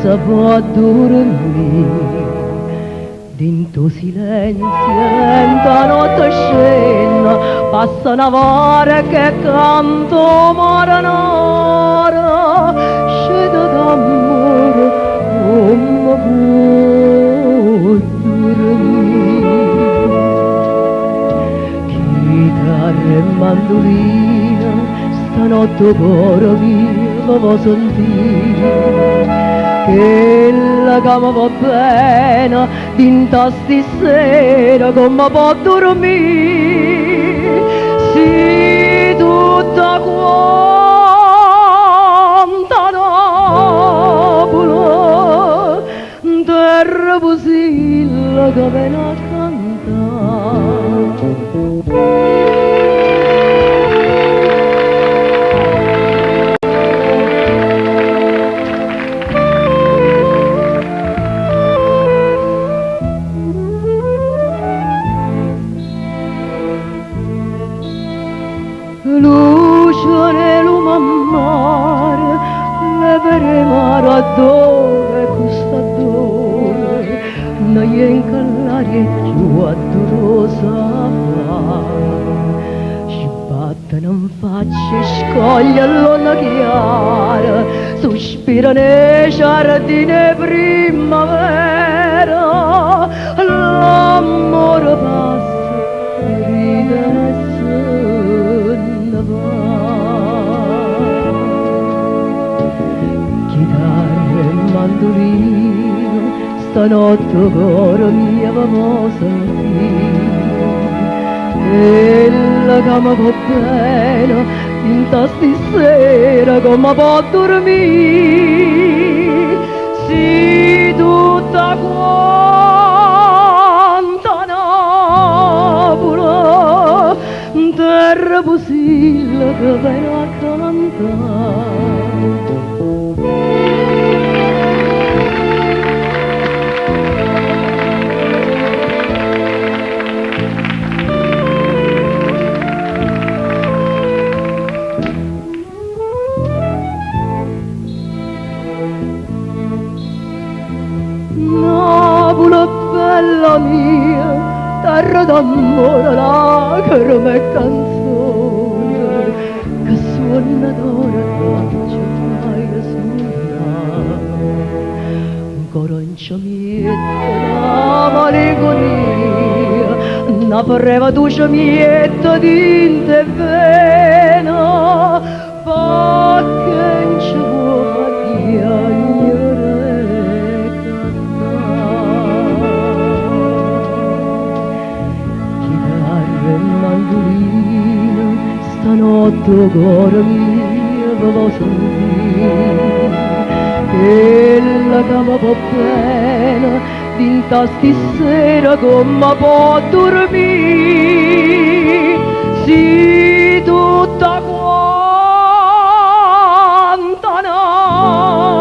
si può dormire dentro silenzio lenta notte scena passa una vara che canto maranara scende d'amore come può dormire chitarra e mandolina stanotte coro mio lo sentire che la cama va bene dinta stasera come può dormire si tutta quanta Napoli terra posilla che viene a cantare luce nel mare, le vere mare adore questa dore, noi incallare più addorosa fa. Ci battono in faccia, scoglie l'onna chiara, sospira nei giardini primavera, l'amore passa, ride chitarra e mandolino stanotte coro mia avevamo sentito e la cama va bene in stasera come può dormire si tutta quanta Napoli terra posilla che viene a cantare Napoli bella mia terra d'amore lacrime e canzone che suona d'ora faccia fai suonare ancora in ciamietta la malinconia una breve duce mietta d'inte e vena fa che in ci può piangere mandolino stanotte coro mio avevo sentire che la cama va bene dinta stasera come può dormire si tutta quanta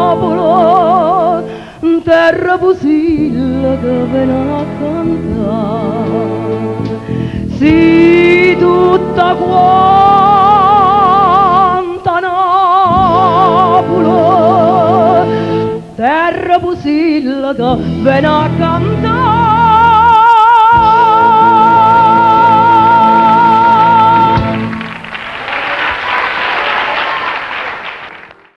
Napoli terra posilla che viene a cantare si tutta quanta Napoli terra posilla che viene a cantare